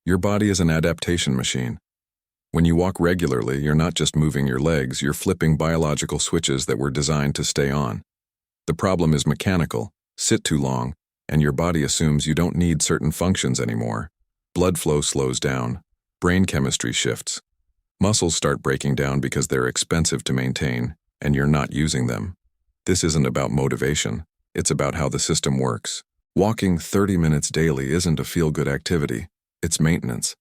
Your body is an adaptation machine. When you walk regularly, you're not just moving your legs, you're flipping biological switches that were designed to stay on. The problem is mechanical. Sit too long, and your body assumes you don't need certain functions anymore. Blood flow slows down. Brain chemistry shifts. Muscles start breaking down because they're expensive to maintain, and you're not using them. This isn't about motivation. It's about how the system works. Walking 30 minutes daily isn't a feel-good activity. It's maintenance.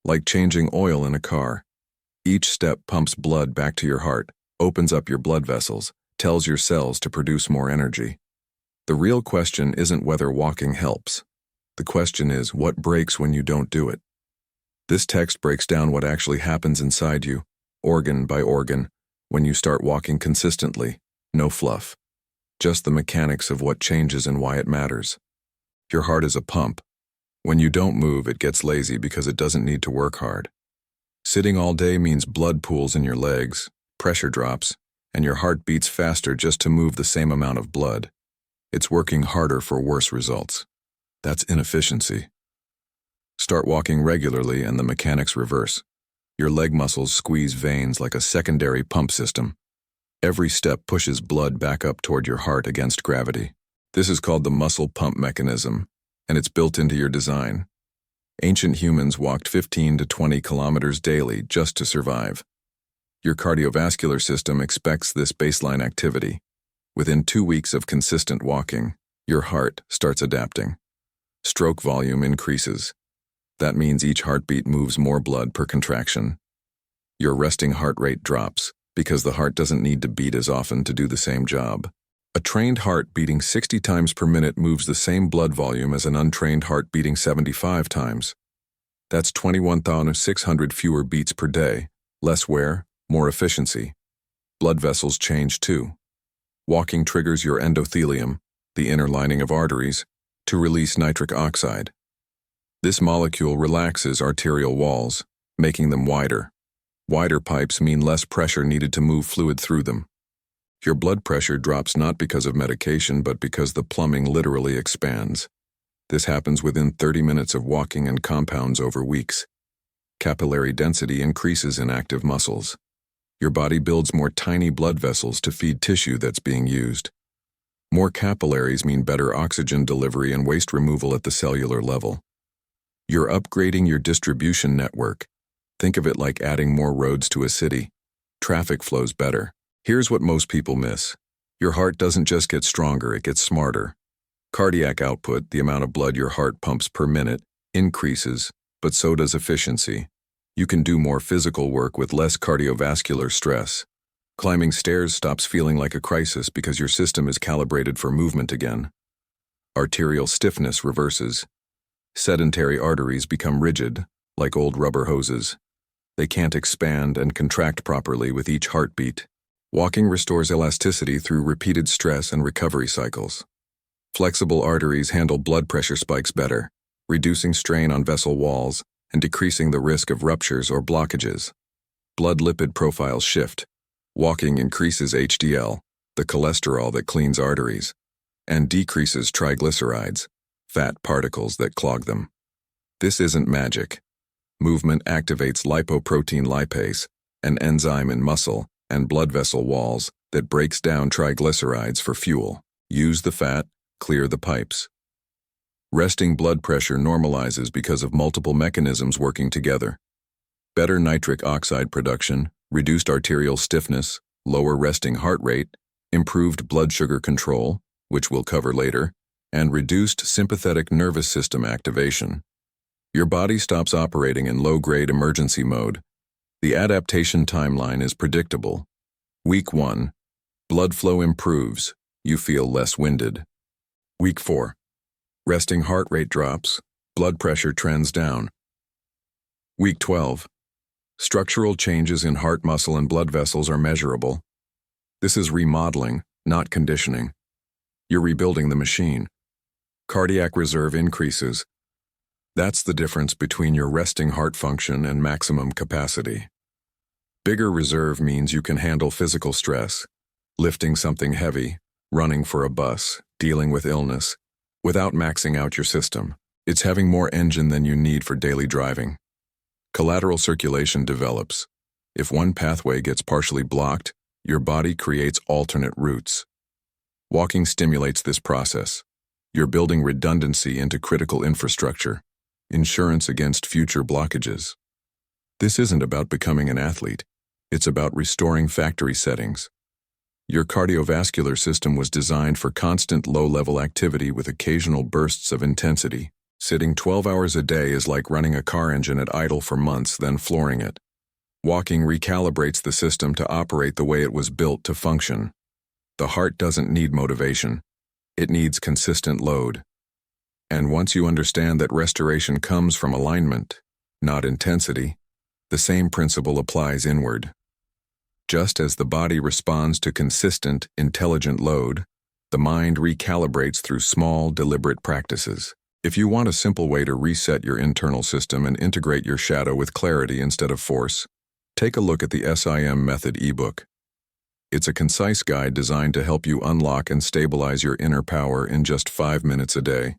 Like changing oil in a car. Each step pumps blood back to your heart, opens up your blood vessels, tells your cells to produce more energy. The real question isn't whether walking helps. The question is what breaks when you don't do it. This text breaks down what actually happens inside you, organ by organ, when you start walking consistently. No fluff. Just the mechanics of what changes and why it matters. Your heart is a pump. When you don't move, it gets lazy because it doesn't need to work hard. Sitting all day means blood pools in your legs, pressure drops, and your heart beats faster just to move the same amount of blood. It's working harder for worse results. That's inefficiency. Start walking regularly and the mechanics reverse. Your leg muscles squeeze veins like a secondary pump system. Every step pushes blood back up toward your heart against gravity. This is called the muscle pump mechanism, and it's built into your design. Ancient humans walked 15 to 20 kilometers daily just to survive. Your cardiovascular system expects this baseline activity. Within 2 weeks of consistent walking, your heart starts adapting. Stroke volume increases. That means each heartbeat moves more blood per contraction. Your resting heart rate drops because the heart doesn't need to beat as often to do the same job. A trained heart beating 60 times per minute moves the same blood volume as an untrained heart beating 75 times. That's 21,600 fewer beats per day, less wear, more efficiency. Blood vessels change too. Walking triggers your endothelium, the inner lining of arteries, to release nitric oxide. This molecule relaxes arterial walls, making them wider. Wider pipes mean less pressure needed to move fluid through them. Your blood pressure drops not because of medication, but because the plumbing literally expands. This happens within 30 minutes of walking and compounds over weeks. Capillary density increases in active muscles. Your body builds more tiny blood vessels to feed tissue that's being used. More capillaries mean better oxygen delivery and waste removal at the cellular level. You're upgrading your distribution network. Think of it like adding more roads to a city. Traffic flows better. Here's what most people miss. Your heart doesn't just get stronger, it gets smarter. Cardiac output, the amount of blood your heart pumps per minute, increases, but so does efficiency. You can do more physical work with less cardiovascular stress. Climbing stairs stops feeling like a crisis because your system is calibrated for movement again. Arterial stiffness reverses. Sedentary arteries become rigid, like old rubber hoses. They can't expand and contract properly with each heartbeat. Walking restores elasticity through repeated stress and recovery cycles. Flexible arteries handle blood pressure spikes better, reducing strain on vessel walls and decreasing the risk of ruptures or blockages. Blood lipid profiles shift. Walking increases HDL, the cholesterol that cleans arteries, and decreases triglycerides, fat particles that clog them. This isn't magic. Movement activates lipoprotein lipase, an enzyme in muscle and blood vessel walls that breaks down triglycerides for fuel. Use the fat, clear the pipes. Resting blood pressure normalizes because of multiple mechanisms working together. Better nitric oxide production, reduced arterial stiffness, lower resting heart rate, improved blood sugar control, which we'll cover later, and reduced sympathetic nervous system activation. Your body stops operating in low-grade emergency mode. The adaptation timeline is predictable. Week 1. Blood flow improves. You feel less winded. Week 4. Resting heart rate drops. Blood pressure trends down. Week 12. Structural changes in heart muscle and blood vessels are measurable. This is remodeling, not conditioning. You're rebuilding the machine. Cardiac reserve increases. That's the difference between your resting heart function and maximum capacity. Bigger reserve means you can handle physical stress, lifting something heavy, running for a bus, dealing with illness, without maxing out your system. It's having more engine than you need for daily driving. Collateral circulation develops. If one pathway gets partially blocked, your body creates alternate routes. Walking stimulates this process. You're building redundancy into critical infrastructure, insurance against future blockages. This isn't about becoming an athlete. It's about restoring factory settings. Your cardiovascular system was designed for constant low-level activity with occasional bursts of intensity. Sitting 12 hours a day is like running a car engine at idle for months, then flooring it. Walking recalibrates the system to operate the way it was built to function. The heart doesn't need motivation. It needs consistent load. And once you understand that restoration comes from alignment, not intensity, the same principle applies inward. Just as the body responds to consistent, intelligent load, the mind recalibrates through small, deliberate practices. If you want a simple way to reset your internal system and integrate your shadow with clarity instead of force, take a look at the SIM Method ebook. It's a concise guide designed to help you unlock and stabilize your inner power in just 5 minutes a day.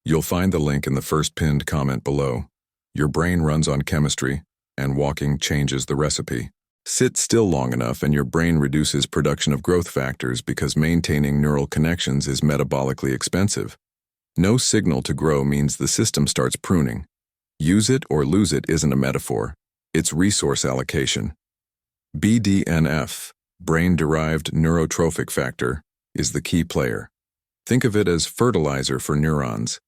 You'll find the link in the first pinned comment below. Your brain runs on chemistry, and walking changes the recipe. Sit still long enough and your brain reduces production of growth factors because maintaining neural connections is metabolically expensive. No signal to grow means the system starts pruning. Use it or lose it isn't a metaphor. It's resource allocation. BDNF, brain-derived neurotrophic factor, is the key player. Think of it as fertilizer for neurons.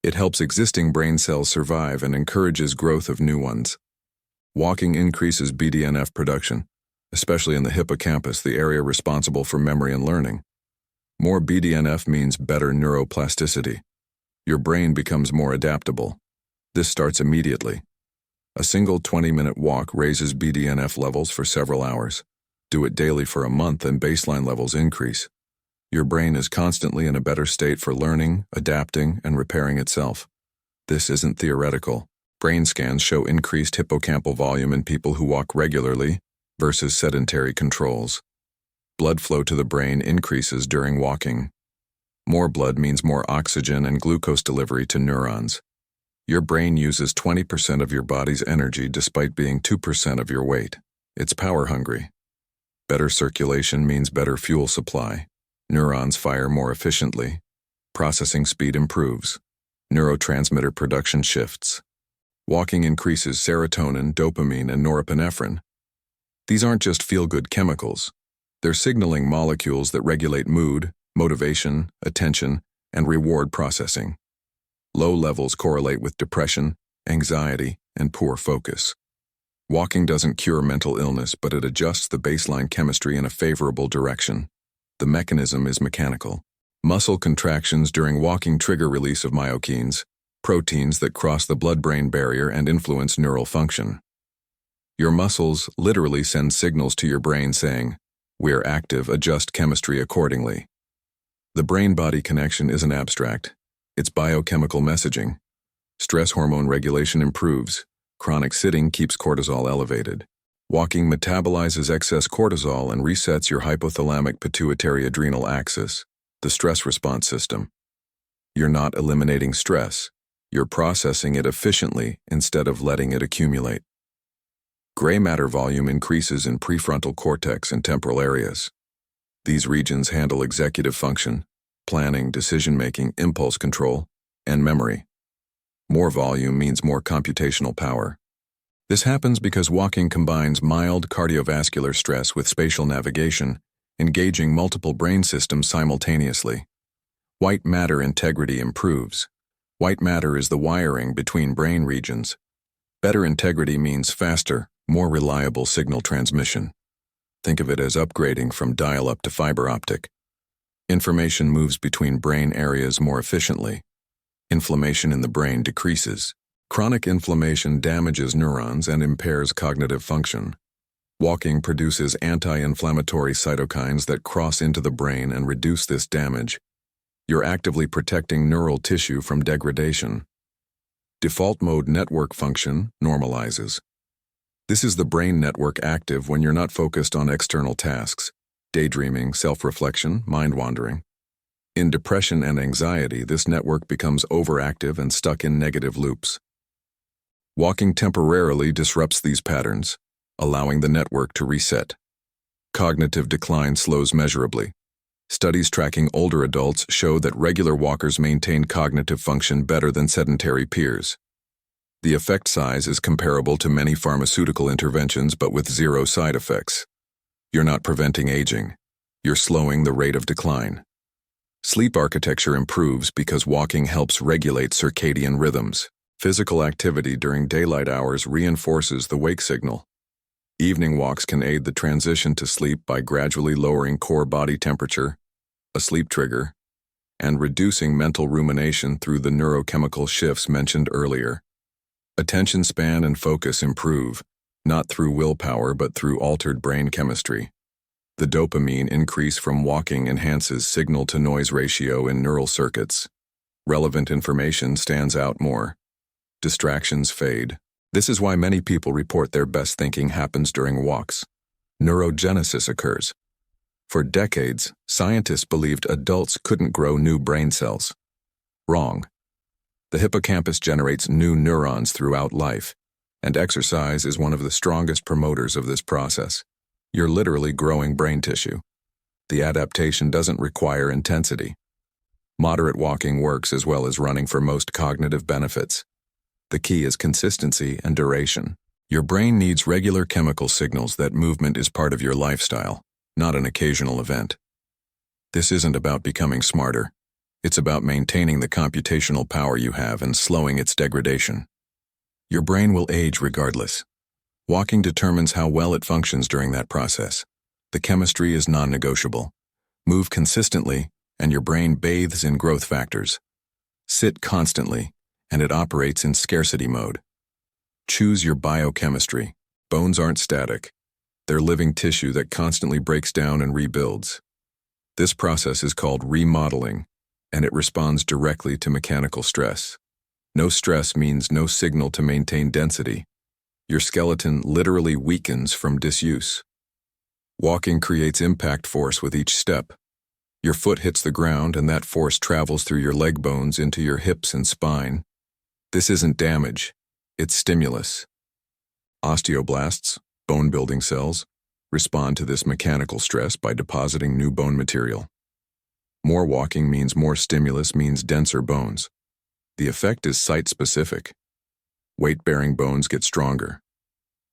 It helps existing brain cells survive and encourages growth of new ones. Walking increases BDNF production, especially in the hippocampus, the area responsible for memory and learning. More BDNF means better neuroplasticity. Your brain becomes more adaptable. This starts immediately. A single 20-minute walk raises BDNF levels for several hours. Do it daily for a month and baseline levels increase. Your brain is constantly in a better state for learning, adapting, and repairing itself. This isn't theoretical. Brain scans show increased hippocampal volume in people who walk regularly versus sedentary controls. Blood flow to the brain increases during walking. More blood means more oxygen and glucose delivery to neurons. Your brain uses 20% of your body's energy despite being 2% of your weight. It's power hungry. Better circulation means better fuel supply. Neurons fire more efficiently. Processing speed improves. Neurotransmitter production shifts. Walking increases serotonin, dopamine, and norepinephrine. These aren't just feel-good chemicals. They're signaling molecules that regulate mood, motivation, attention, and reward processing. Low levels correlate with depression, anxiety, and poor focus. Walking doesn't cure mental illness, but it adjusts the baseline chemistry in a favorable direction. The mechanism is mechanical. Muscle contractions during walking trigger release of myokines, proteins that cross the blood-brain barrier and influence neural function. Your muscles literally send signals to your brain saying, "We're active, adjust chemistry accordingly." The brain-body connection isn't abstract. It's biochemical messaging. Stress hormone regulation improves. Chronic sitting keeps cortisol elevated. Walking metabolizes excess cortisol and resets your hypothalamic pituitary adrenal axis, the stress response system. You're not eliminating stress. You're processing it efficiently instead of letting it accumulate. Gray matter volume increases in prefrontal cortex and temporal areas. These regions handle executive function, planning, decision-making, impulse control, and memory. More volume means more computational power. This happens because walking combines mild cardiovascular stress with spatial navigation, engaging multiple brain systems simultaneously. White matter integrity improves. White matter is the wiring between brain regions. Better integrity means faster, more reliable signal transmission. Think of it as upgrading from dial-up to fiber optic. Information moves between brain areas more efficiently. Inflammation in the brain decreases. Chronic inflammation damages neurons and impairs cognitive function. Walking produces anti-inflammatory cytokines that cross into the brain and reduce this damage. You're actively protecting neural tissue from degradation. Default mode network function normalizes. This is the brain network active when you're not focused on external tasks, daydreaming, self-reflection, mind-wandering. In depression and anxiety, this network becomes overactive and stuck in negative loops. Walking temporarily disrupts these patterns, allowing the network to reset. Cognitive decline slows measurably. Studies tracking older adults show that regular walkers maintain cognitive function better than sedentary peers. The effect size is comparable to many pharmaceutical interventions but with zero side effects. You're not preventing aging. You're slowing the rate of decline. Sleep architecture improves because walking helps regulate circadian rhythms. Physical activity during daylight hours reinforces the wake signal. Evening walks can aid the transition to sleep by gradually lowering core body temperature, a sleep trigger, and reducing mental rumination through the neurochemical shifts mentioned earlier. Attention span and focus improve, not through willpower but through altered brain chemistry. The dopamine increase from walking enhances signal-to-noise ratio in neural circuits. Relevant information stands out more. Distractions fade. This is why many people report their best thinking happens during walks. Neurogenesis occurs. For decades, scientists believed adults couldn't grow new brain cells. Wrong. The hippocampus generates new neurons throughout life, and exercise is one of the strongest promoters of this process. You're literally growing brain tissue. The adaptation doesn't require intensity. Moderate walking works as well as running for most cognitive benefits. The key is consistency and duration. Your brain needs regular chemical signals that movement is part of your lifestyle, not an occasional event. This isn't about becoming smarter. It's about maintaining the computational power you have and slowing its degradation. Your brain will age regardless. Walking determines how well it functions during that process. The chemistry is non-negotiable. Move consistently, and your brain bathes in growth factors. Sit constantly, and it operates in scarcity mode. Choose your biochemistry. Bones aren't static. They're living tissue that constantly breaks down and rebuilds. This process is called remodeling, and it responds directly to mechanical stress. No stress means no signal to maintain density. Your skeleton literally weakens from disuse. Walking creates impact force with each step. Your foot hits the ground and that force travels through your leg bones into your hips and spine. This isn't damage, it's stimulus. Osteoblasts, bone-building cells, respond to this mechanical stress by depositing new bone material. More walking means more stimulus means denser bones. The effect is site-specific. Weight-bearing bones get stronger.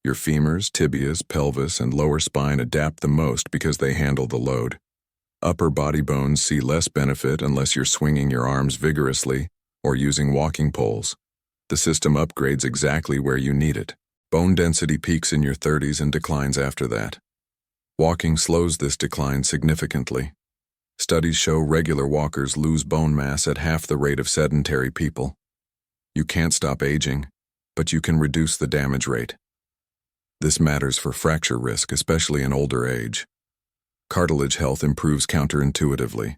Your femurs, tibias, pelvis, and lower spine adapt the most because they handle the load. Upper body bones see less benefit unless you're swinging your arms vigorously or using walking poles. The system upgrades exactly where you need it. Bone density peaks in your 30s and declines after that. Walking slows this decline significantly. Studies show regular walkers lose bone mass at half the rate of sedentary people. You can't stop aging, but you can reduce the damage rate. This matters for fracture risk, especially in older age. Cartilage health improves counterintuitively.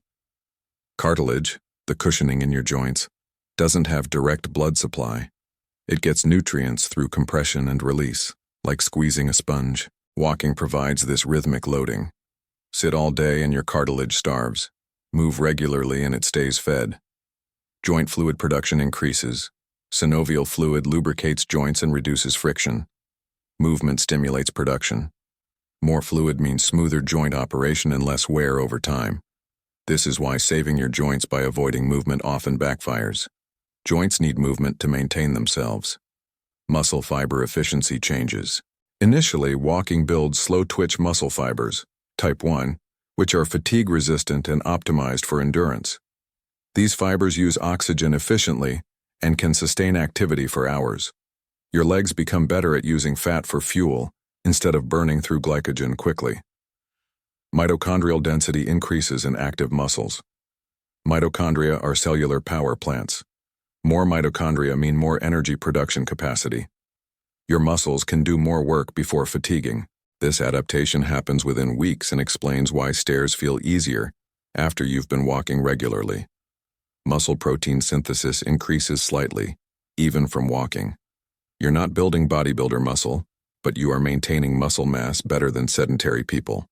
Cartilage, the cushioning in your joints, doesn't have direct blood supply. It gets nutrients through compression and release, like squeezing a sponge. Walking provides this rhythmic loading. Sit all day and your cartilage starves. Move regularly and it stays fed. Joint fluid production increases. Synovial fluid lubricates joints and reduces friction. Movement stimulates production. More fluid means smoother joint operation and less wear over time. This is why saving your joints by avoiding movement often backfires. Joints need movement to maintain themselves. Muscle fiber efficiency changes. Initially, walking builds slow-twitch muscle fibers, type 1, which are fatigue-resistant and optimized for endurance. These fibers use oxygen efficiently and can sustain activity for hours. Your legs become better at using fat for fuel instead of burning through glycogen quickly. Mitochondrial density increases in active muscles. Mitochondria are cellular power plants. More mitochondria mean more energy production capacity. Your muscles can do more work before fatiguing. This adaptation happens within weeks and explains why stairs feel easier after you've been walking regularly. Muscle protein synthesis increases slightly, even from walking. You're not building bodybuilder muscle, but you are maintaining muscle mass better than sedentary people.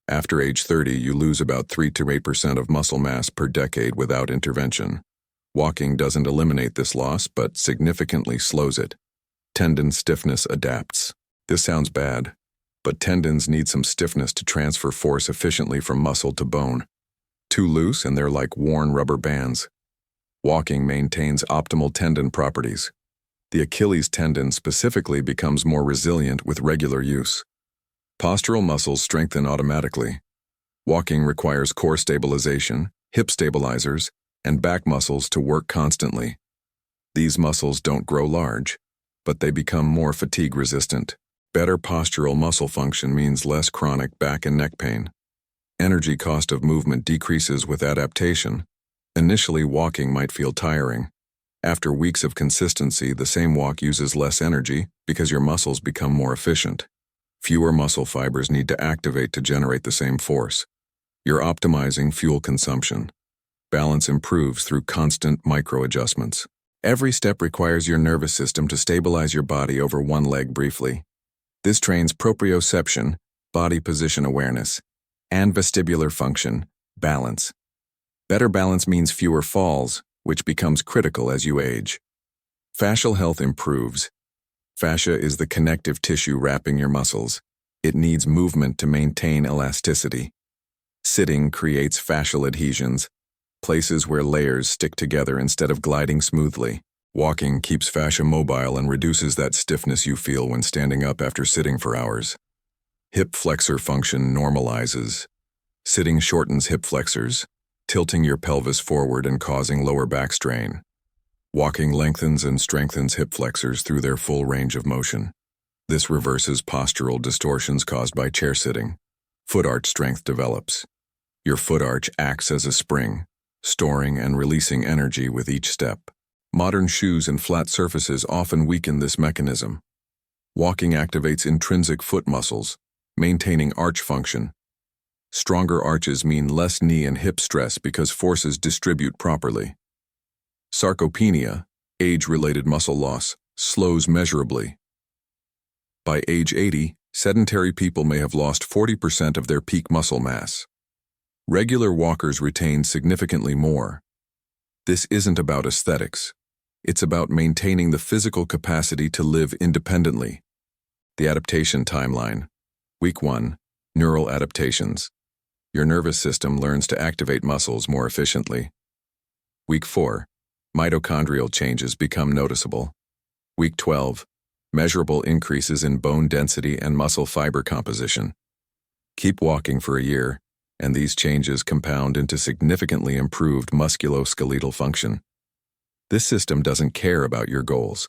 After age 30, you lose about 3 to 8% of muscle mass per decade without intervention. Walking doesn't eliminate this loss, but significantly slows it. Tendon stiffness adapts. This sounds bad, but tendons need some stiffness to transfer force efficiently from muscle to bone. Too loose and they're like worn rubber bands. Walking maintains optimal tendon properties. The Achilles tendon specifically becomes more resilient with regular use. Postural muscles strengthen automatically. Walking requires core stabilization, hip stabilizers, and back muscles to work constantly. These muscles don't grow large, but they become more fatigue-resistant. Better postural muscle function means less chronic back and neck pain. Energy cost of movement decreases with adaptation. Initially, walking might feel tiring. After weeks of consistency, the same walk uses less energy because your muscles become more efficient. Fewer muscle fibers need to activate to generate the same force. You're optimizing fuel consumption. Balance improves through constant micro-adjustments. Every step requires your nervous system to stabilize your body over one leg briefly. This trains proprioception, body position awareness, and vestibular function, balance. Better balance means fewer falls, which becomes critical as you age. Fascial health improves. Fascia is the connective tissue wrapping your muscles. It needs movement to maintain elasticity. Sitting creates fascial adhesions, places where layers stick together instead of gliding smoothly. Walking keeps fascia mobile and reduces that stiffness you feel when standing up after sitting for hours. Hip flexor function normalizes. Sitting shortens hip flexors, tilting your pelvis forward and causing lower back strain. Walking lengthens and strengthens hip flexors through their full range of motion. This reverses postural distortions caused by chair sitting. Foot arch strength develops. Your foot arch acts as a spring, storing and releasing energy with each step. Modern shoes and flat surfaces often weaken this mechanism. Walking activates intrinsic foot muscles, maintaining arch function. Stronger arches mean less knee and hip stress because forces distribute properly. Sarcopenia, age-related muscle loss, slows measurably. By age 80, sedentary people may have lost 40% of their peak muscle mass. Regular walkers retain significantly more. This isn't about aesthetics. It's about maintaining the physical capacity to live independently. The adaptation timeline. Week 1, neural adaptations. Your nervous system learns to activate muscles more efficiently. Week 4, mitochondrial changes become noticeable. Week 12, measurable increases in bone density and muscle fiber composition. Keep walking for a year, and these changes compound into significantly improved musculoskeletal function. This system doesn't care about your goals.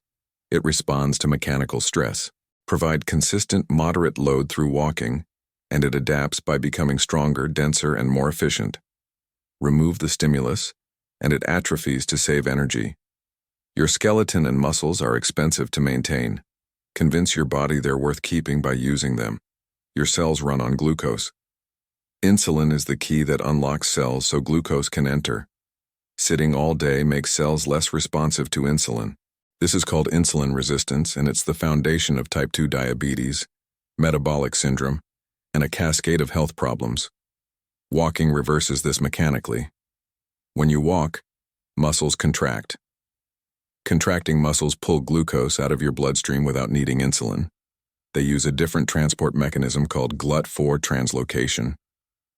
It responds to mechanical stress. Provide consistent, moderate load through walking, and it adapts by becoming stronger, denser, and more efficient. Remove the stimulus, and it atrophies to save energy. Your skeleton and muscles are expensive to maintain. Convince your body they're worth keeping by using them. Your cells run on glucose. Insulin is the key that unlocks cells so glucose can enter. Sitting all day makes cells less responsive to insulin. This is called insulin resistance, and it's the foundation of type 2 diabetes, metabolic syndrome, and a cascade of health problems. Walking reverses this mechanically. When you walk, muscles contract. Contracting muscles pull glucose out of your bloodstream without needing insulin. They use a different transport mechanism called GLUT4 translocation.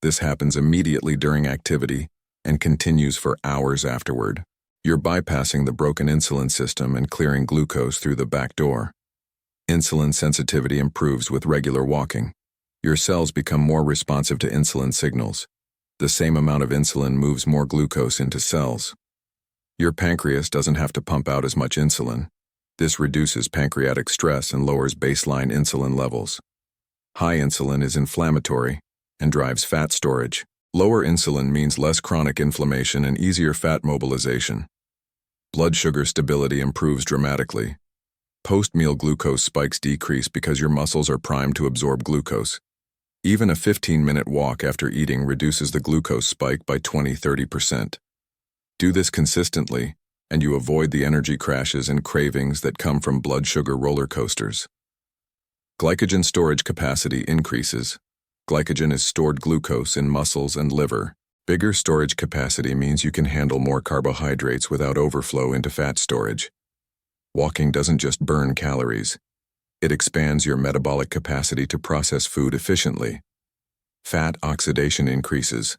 This happens immediately during activity and continues for hours afterward. You're bypassing the broken insulin system and clearing glucose through the back door. Insulin sensitivity improves with regular walking. Your cells become more responsive to insulin signals. The same amount of insulin moves more glucose into cells. Your pancreas doesn't have to pump out as much insulin. This reduces pancreatic stress and lowers baseline insulin levels. High insulin is inflammatory and drives fat storage. Lower insulin means less chronic inflammation and easier fat mobilization. Blood sugar stability improves dramatically. Post-meal glucose spikes decrease because your muscles are primed to absorb glucose. Even a 15-minute walk after eating reduces the glucose spike by 20–30%. Do this consistently, and you avoid the energy crashes and cravings that come from blood sugar roller coasters. Glycogen storage capacity increases. Glycogen is stored glucose in muscles and liver. Bigger storage capacity means you can handle more carbohydrates without overflow into fat storage. Walking doesn't just burn calories. It expands your metabolic capacity to process food efficiently. Fat oxidation increases.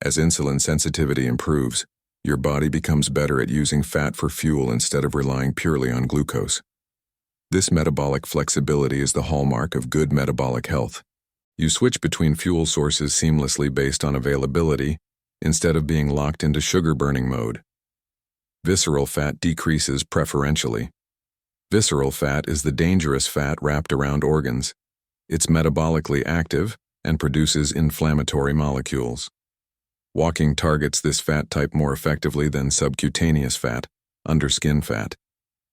As insulin sensitivity improves, your body becomes better at using fat for fuel instead of relying purely on glucose. This metabolic flexibility is the hallmark of good metabolic health. You switch between fuel sources seamlessly based on availability, instead of being locked into sugar-burning mode. Visceral fat decreases preferentially. Visceral fat is the dangerous fat wrapped around organs. It's metabolically active and produces inflammatory molecules. Walking targets this fat type more effectively than subcutaneous fat, underskin fat.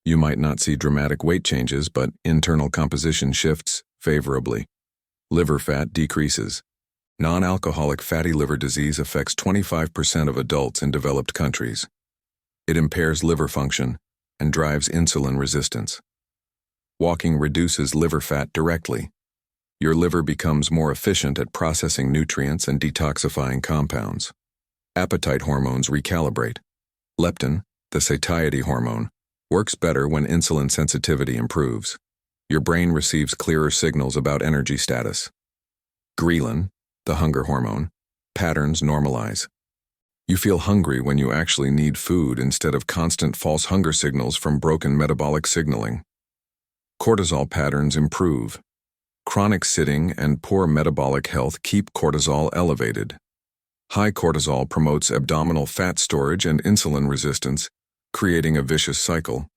You might not see dramatic weight changes, but internal composition shifts favorably. Liver fat decreases. Non-alcoholic fatty liver disease affects 25% of adults in developed countries. It impairs liver function and drives insulin resistance. Walking reduces liver fat directly. Your liver becomes more efficient at processing nutrients and detoxifying compounds. Appetite hormones recalibrate. Leptin, the satiety hormone, works better when insulin sensitivity improves. Your brain receives clearer signals about energy status. Ghrelin, the hunger hormone, patterns normalize. You feel hungry when you actually need food instead of constant false hunger signals from broken metabolic signaling. Cortisol patterns improve. Chronic sitting and poor metabolic health keep cortisol elevated. High cortisol promotes abdominal fat storage and insulin resistance, creating a vicious cycle.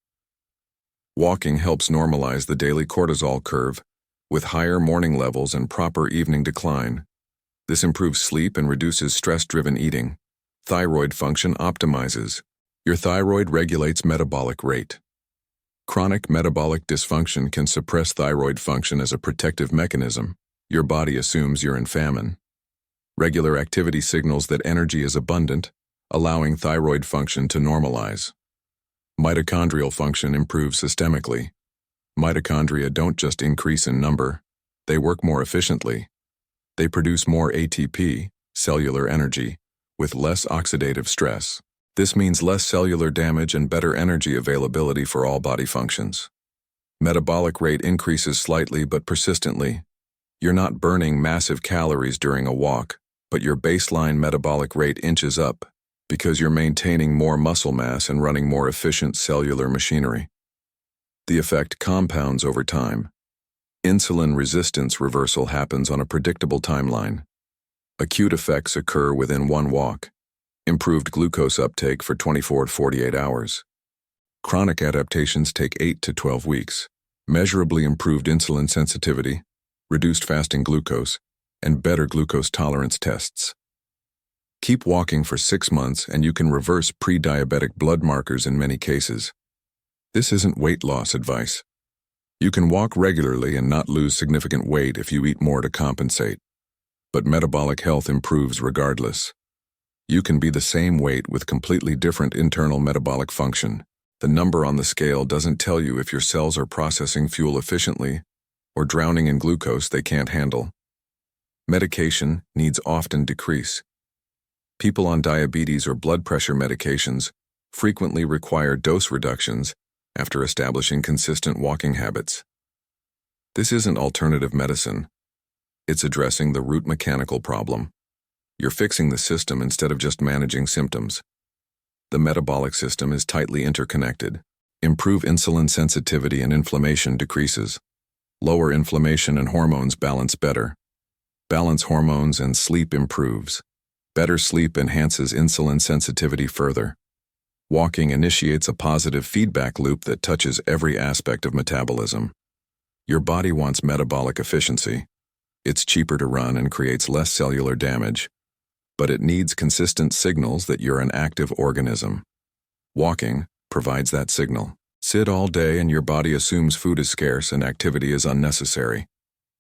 Walking helps normalize the daily cortisol curve, with higher morning levels and proper evening decline. This improves sleep and reduces stress-driven eating. Thyroid function optimizes. Your thyroid regulates metabolic rate. Chronic metabolic dysfunction can suppress thyroid function as a protective mechanism. Your body assumes you're in famine. Regular activity signals that energy is abundant, allowing thyroid function to normalize. Mitochondrial function improves systemically. Mitochondria don't just increase in number, they work more efficiently. They produce more ATP, cellular energy, with less oxidative stress. This means less cellular damage and better energy availability for all body functions. Metabolic rate increases slightly but persistently. You're not burning massive calories during a walk, but your baseline metabolic rate inches up because you're maintaining more muscle mass and running more efficient cellular machinery. The effect compounds over time. Insulin resistance reversal happens on a predictable timeline. Acute effects occur within one walk. Improved glucose uptake for 24 to 48 hours. Chronic adaptations take 8 to 12 weeks. Measurably improved insulin sensitivity, reduced fasting glucose, and better glucose tolerance tests. Keep walking for 6 months and you can reverse pre-diabetic blood markers in many cases. This isn't weight loss advice. You can walk regularly and not lose significant weight if you eat more to compensate. But metabolic health improves regardless. You can be the same weight with completely different internal metabolic function. The number on the scale doesn't tell you if your cells are processing fuel efficiently or drowning in glucose they can't handle. Medication needs often decrease. People on diabetes or blood pressure medications frequently require dose reductions after establishing consistent walking habits. This isn't alternative medicine. It's addressing the root mechanical problem. You're fixing the system instead of just managing symptoms. The metabolic system is tightly interconnected. Improve insulin sensitivity and inflammation decreases. Lower inflammation and hormones balance better. Balance hormones and sleep improves. Better sleep enhances insulin sensitivity further. Walking initiates a positive feedback loop that touches every aspect of metabolism. Your body wants metabolic efficiency. It's cheaper to run and creates less cellular damage. But it needs consistent signals that you're an active organism. Walking provides that signal. Sit all day and your body assumes food is scarce and activity is unnecessary.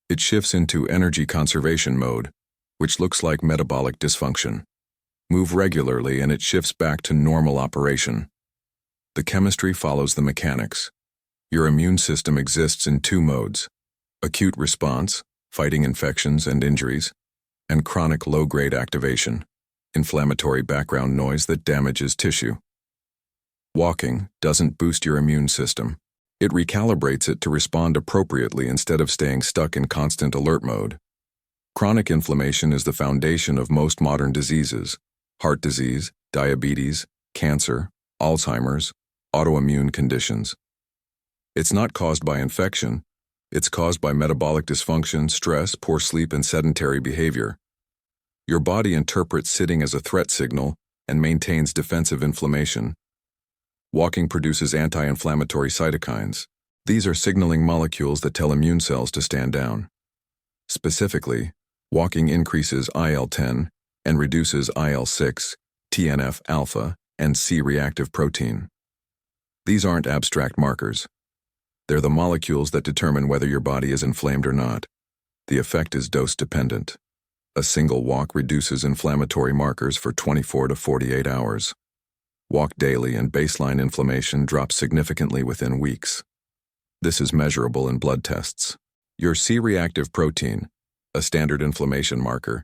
It shifts into energy conservation mode, which looks like metabolic dysfunction. Move regularly and it shifts back to normal operation. The chemistry follows the mechanics. Your immune system exists in two modes: acute response, fighting infections and injuries, and chronic low-grade activation, inflammatory background noise that damages tissue. Walking doesn't boost your immune system. It recalibrates it to respond appropriately instead of staying stuck in constant alert mode. Chronic inflammation is the foundation of most modern diseases: heart disease, diabetes, cancer, Alzheimer's, autoimmune conditions. It's not caused by infection. It's caused by metabolic dysfunction, stress, poor sleep, and sedentary behavior. Your body interprets sitting as a threat signal and maintains defensive inflammation. Walking produces anti-inflammatory cytokines. These are signaling molecules that tell immune cells to stand down. Specifically, walking increases IL-10 and reduces IL-6, TNF-alpha, and C-reactive protein. These aren't abstract markers. They're the molecules that determine whether your body is inflamed or not. The effect is dose-dependent. A single walk reduces inflammatory markers for 24 to 48 hours. Walk daily and baseline inflammation drops significantly within weeks. This is measurable in blood tests. Your C-reactive protein, a standard inflammation marker,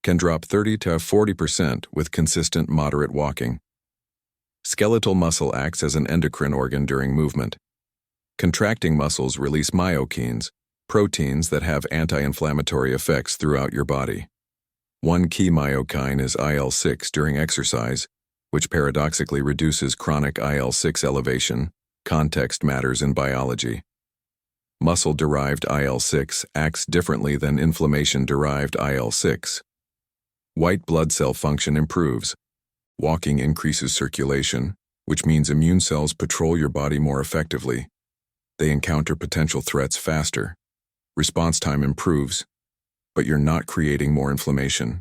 can drop 30 to 40% with consistent moderate walking. Skeletal muscle acts as an endocrine organ during movement. Contracting muscles release myokines, proteins that have anti-inflammatory effects throughout your body. One key myokine is IL-6 during exercise, which paradoxically reduces chronic IL-6 elevation. Context matters in biology. Muscle-derived IL-6 acts differently than inflammation-derived IL-6. White blood cell function improves. Walking increases circulation, which means immune cells patrol your body more effectively. They encounter potential threats faster. Response time improves, but you're not creating more inflammation.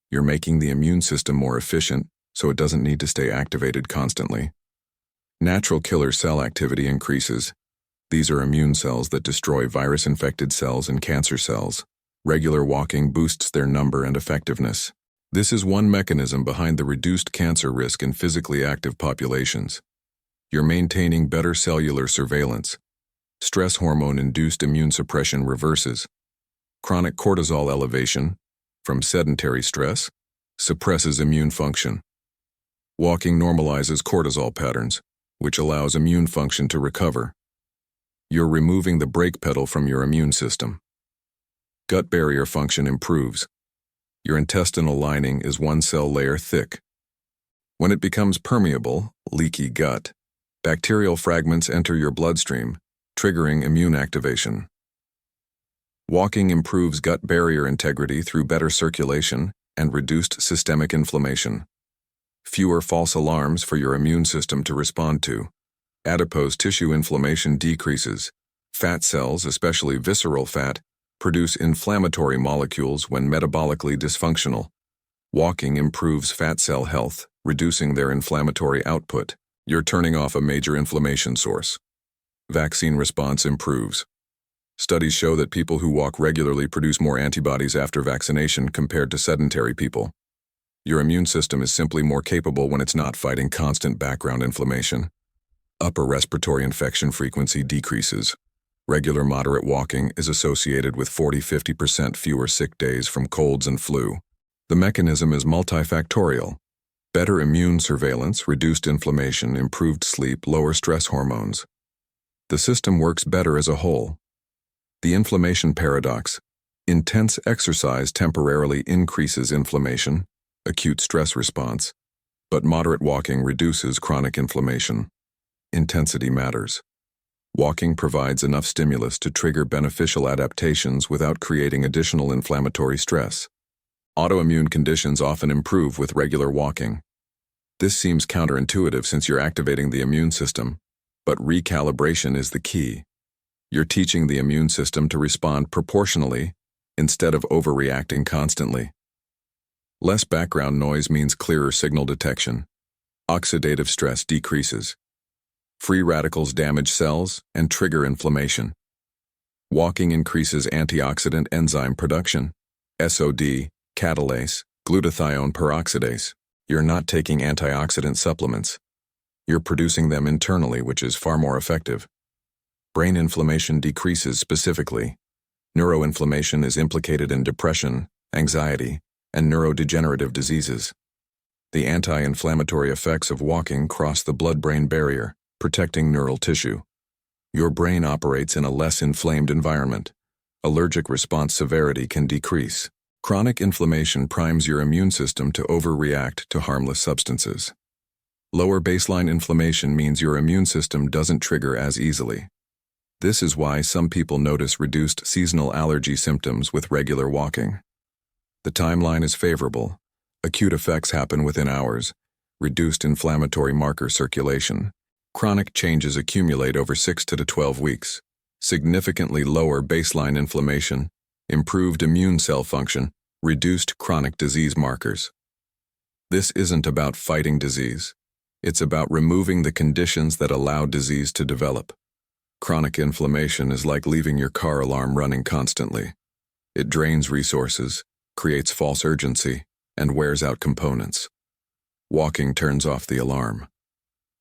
You're making the immune system more efficient, so it doesn't need to stay activated constantly. Natural killer cell activity increases. These are immune cells that destroy virus-infected cells and cancer cells. Regular walking boosts their number and effectiveness. This is one mechanism behind the reduced cancer risk in physically active populations. You're maintaining better cellular surveillance. Stress hormone-induced immune suppression reverses. Chronic cortisol elevation, from sedentary stress, suppresses immune function. Walking normalizes cortisol patterns, which allows immune function to recover. You're removing the brake pedal from your immune system. Gut barrier function improves. Your intestinal lining is one cell layer thick. When it becomes permeable, leaky gut, bacterial fragments enter your bloodstream, triggering immune activation. Walking improves gut barrier integrity through better circulation and reduced systemic inflammation. Fewer false alarms for your immune system to respond to. Adipose tissue inflammation decreases. Fat cells, especially visceral fat, produce inflammatory molecules when metabolically dysfunctional. Walking improves fat cell health, reducing their inflammatory output. You're turning off a major inflammation source. Vaccine response improves. Studies show that people who walk regularly produce more antibodies after vaccination compared to sedentary people. Your immune system is simply more capable when it's not fighting constant background inflammation. Upper respiratory infection frequency decreases. Regular moderate walking is associated with 40–50% fewer sick days from colds and flu. The mechanism is multifactorial. Better immune surveillance, reduced inflammation, improved sleep, lower stress hormones. The system works better as a whole. The inflammation paradox. Intense exercise temporarily increases inflammation, acute stress response, but moderate walking reduces chronic inflammation. Intensity matters. Walking provides enough stimulus to trigger beneficial adaptations without creating additional inflammatory stress. Autoimmune conditions often improve with regular walking. This seems counterintuitive since you're activating the immune system, but recalibration is the key. You're teaching the immune system to respond proportionally instead of overreacting constantly. Less background noise means clearer signal detection. Oxidative stress decreases. Free radicals damage cells and trigger inflammation. Walking increases antioxidant enzyme production, SOD, catalase, glutathione peroxidase. You're not taking antioxidant supplements. You're producing them internally, which is far more effective. Brain inflammation decreases specifically. Neuroinflammation is implicated in depression, anxiety, and neurodegenerative diseases. The anti-inflammatory effects of walking cross the blood-brain barrier, protecting neural tissue. Your brain operates in a less inflamed environment. Allergic response severity can decrease. Chronic inflammation primes your immune system to overreact to harmless substances. Lower baseline inflammation means your immune system doesn't trigger as easily. This is why some people notice reduced seasonal allergy symptoms with regular walking. The timeline is favorable. Acute effects happen within hours. Reduced inflammatory marker circulation. Chronic changes accumulate over 6 to 12 weeks. Significantly lower baseline inflammation, improved immune cell function, reduced chronic disease markers. This isn't about fighting disease. It's about removing the conditions that allow disease to develop. Chronic inflammation is like leaving your car alarm running constantly. It drains resources, creates false urgency, and wears out components. Walking turns off the alarm.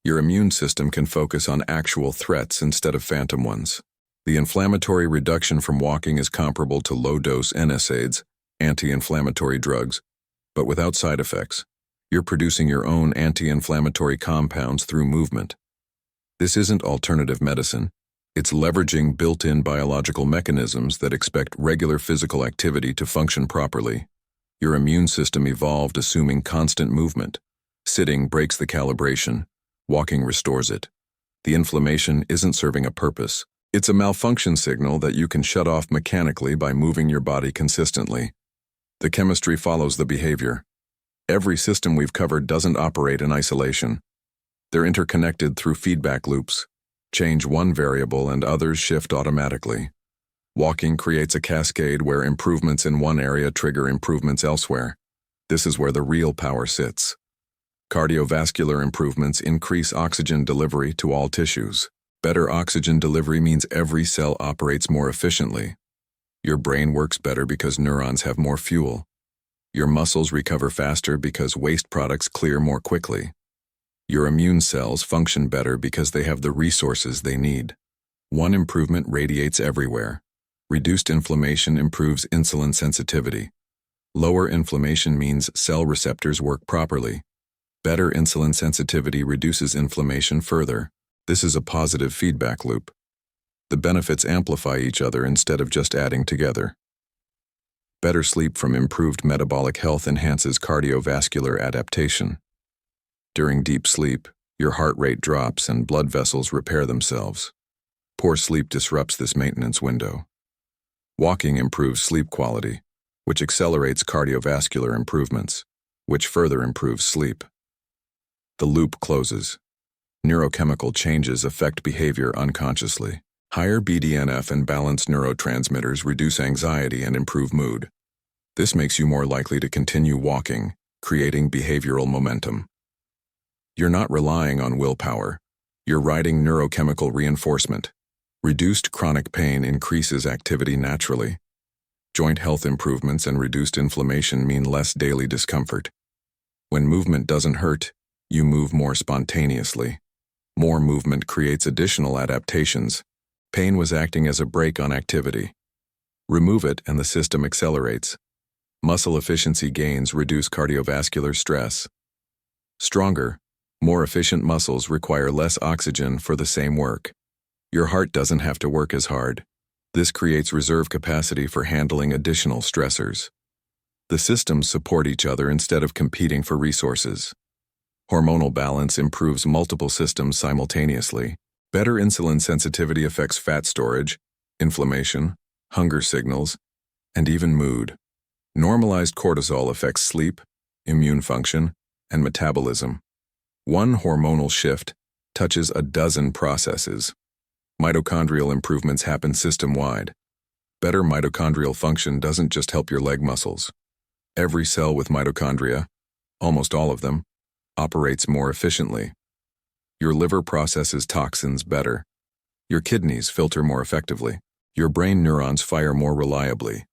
Your immune system can focus on actual threats instead of phantom ones. The inflammatory reduction from walking is comparable to low-dose NSAIDs, anti-inflammatory drugs, but without side effects. You're producing your own anti-inflammatory compounds through movement. This isn't alternative medicine. It's leveraging built-in biological mechanisms that expect regular physical activity to function properly. Your immune system evolved assuming constant movement. Sitting breaks the calibration. Walking restores it. The inflammation isn't serving a purpose. It's a malfunction signal that you can shut off mechanically by moving your body consistently. The chemistry follows the behavior. Every system we've covered doesn't operate in isolation. They're interconnected through feedback loops. Change one variable and others shift automatically. Walking creates a cascade where improvements in one area trigger improvements elsewhere. This is where the real power sits. Cardiovascular improvements increase oxygen delivery to all tissues. Better oxygen delivery means every cell operates more efficiently. Your brain works better because neurons have more fuel. Your muscles recover faster because waste products clear more quickly. Your immune cells function better because they have the resources they need. One improvement radiates everywhere. Reduced inflammation improves insulin sensitivity. Lower inflammation means cell receptors work properly. Better insulin sensitivity reduces inflammation further. This is a positive feedback loop. The benefits amplify each other instead of just adding together. Better sleep from improved metabolic health enhances cardiovascular adaptation. During deep sleep, your heart rate drops and blood vessels repair themselves. Poor sleep disrupts this maintenance window. Walking improves sleep quality, which accelerates cardiovascular improvements, which further improves sleep. The loop closes. Neurochemical changes affect behavior unconsciously. Higher BDNF and balanced neurotransmitters reduce anxiety and improve mood. This makes you more likely to continue walking, creating behavioral momentum. You're not relying on willpower. You're riding neurochemical reinforcement. Reduced chronic pain increases activity naturally. Joint health improvements and reduced inflammation mean less daily discomfort. When movement doesn't hurt, you move more spontaneously. More movement creates additional adaptations. Pain was acting as a brake on activity. Remove it and the system accelerates. Muscle efficiency gains reduce cardiovascular stress. Stronger, more efficient muscles require less oxygen for the same work. Your heart doesn't have to work as hard. This creates reserve capacity for handling additional stressors. The systems support each other instead of competing for resources. Hormonal balance improves multiple systems simultaneously. Better insulin sensitivity affects fat storage, inflammation, hunger signals, and even mood. Normalized cortisol affects sleep, immune function, and metabolism. One hormonal shift touches a dozen processes. Mitochondrial improvements happen system-wide. Better mitochondrial function doesn't just help your leg muscles. Every cell with mitochondria, almost all of them, operates more efficiently. Your liver processes toxins better. Your kidneys filter more effectively. Your brain neurons fire more reliably.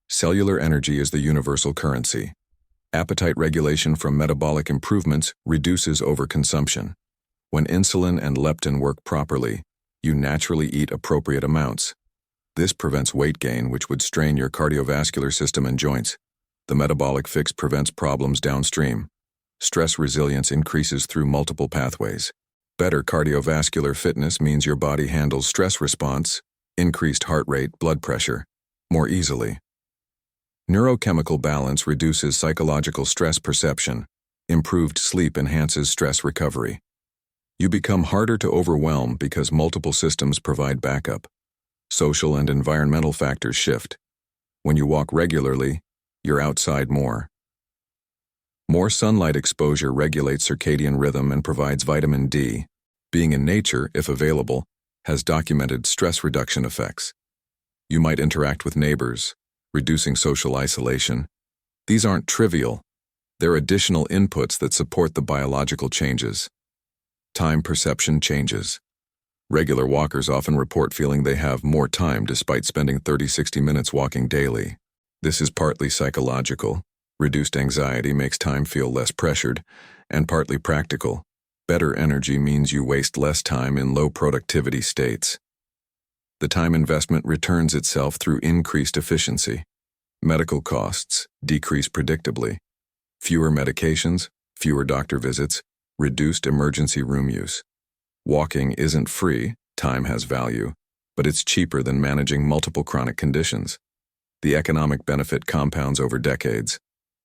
Cellular energy is the universal currency. Appetite regulation from metabolic improvements reduces overconsumption. When insulin and leptin work properly, you naturally eat appropriate amounts. This prevents weight gain, which would strain your cardiovascular system and joints. The metabolic fix prevents problems downstream. Stress resilience increases through multiple pathways. Better cardiovascular fitness means your body handles stress response, increased heart rate, blood pressure, more easily. Neurochemical balance reduces psychological stress perception. Improved sleep enhances stress recovery. You become harder to overwhelm because multiple systems provide backup. Social and environmental factors shift. When you walk regularly, you're outside more. More sunlight exposure regulates circadian rhythm and provides vitamin D. Being in nature, if available, has documented stress reduction effects. You might interact with neighbors, reducing social isolation. These aren't trivial. They're additional inputs that support the biological changes. Time perception changes. Regular walkers often report feeling they have more time despite spending 30-60 minutes walking daily. This is partly psychological. Reduced anxiety makes time feel less pressured, and partly practical. Better energy means you waste less time in low productivity states. The time investment returns itself through increased efficiency. Medical costs decrease predictably. Fewer medications, fewer doctor visits, reduced emergency room use. Walking isn't free, time has value, but it's cheaper than managing multiple chronic conditions. The economic benefit compounds over decades.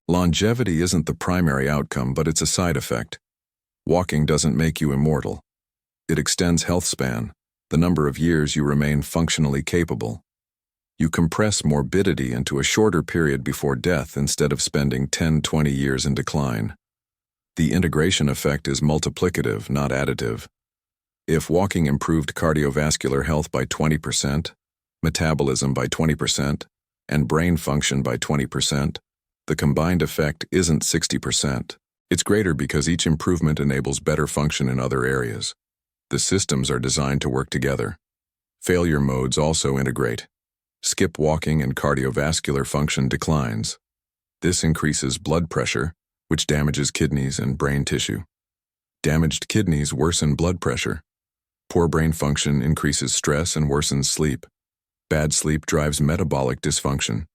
Longevity isn't the primary outcome, but it's a side effect. Walking doesn't make you immortal. It extends health span, the number of years you remain functionally capable. You compress morbidity into a shorter period before death instead of spending 10-20 years in decline. The integration effect is multiplicative, not additive. If walking improved cardiovascular health by 20%, metabolism by 20%, and brain function by 20%, the combined effect isn't 60%. It's greater because each improvement enables better function in other areas. The systems are designed to work together. Failure modes also integrate. Skip walking and cardiovascular function declines. This increases blood pressure, which damages kidneys and brain tissue. Damaged kidneys worsen blood pressure. Poor brain function increases stress and worsens sleep. Bad sleep drives metabolic dysfunction.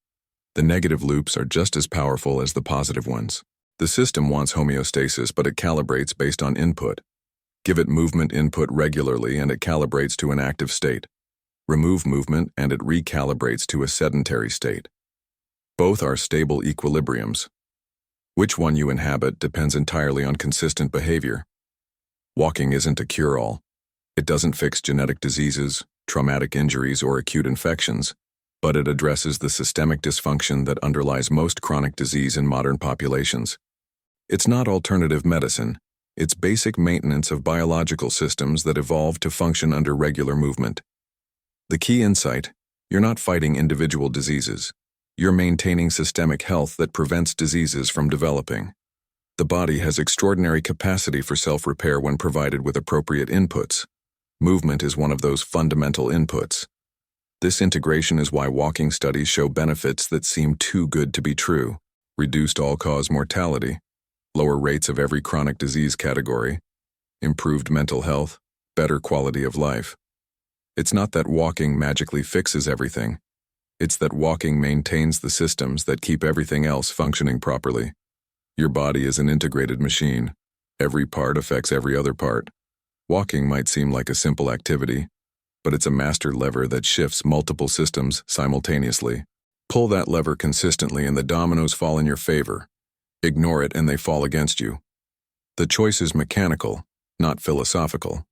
The negative loops are just as powerful as the positive ones. The system wants homeostasis, but it calibrates based on input. Give it movement input regularly and it calibrates to an active state. Remove movement and it recalibrates to a sedentary state. Both are stable equilibriums. Which one you inhabit depends entirely on consistent behavior. Walking isn't a cure-all. It doesn't fix genetic diseases, traumatic injuries, or acute infections, but it addresses the systemic dysfunction that underlies most chronic disease in modern populations. It's not alternative medicine. It's basic maintenance of biological systems that evolved to function under regular movement. The key insight: you're not fighting individual diseases. You're maintaining systemic health that prevents diseases from developing. The body has extraordinary capacity for self-repair when provided with appropriate inputs. Movement is one of those fundamental inputs. This integration is why walking studies show benefits that seem too good to be true. Reduced all-cause mortality, lower rates of every chronic disease category, improved mental health, better quality of life. It's not that walking magically fixes everything. It's that walking maintains the systems that keep everything else functioning properly. Your body is an integrated machine. Every part affects every other part. Walking might seem like a simple activity, but it's a master lever that shifts multiple systems simultaneously. Pull that lever consistently and the dominoes fall in your favor. Ignore it and they fall against you. The choice is mechanical, not philosophical.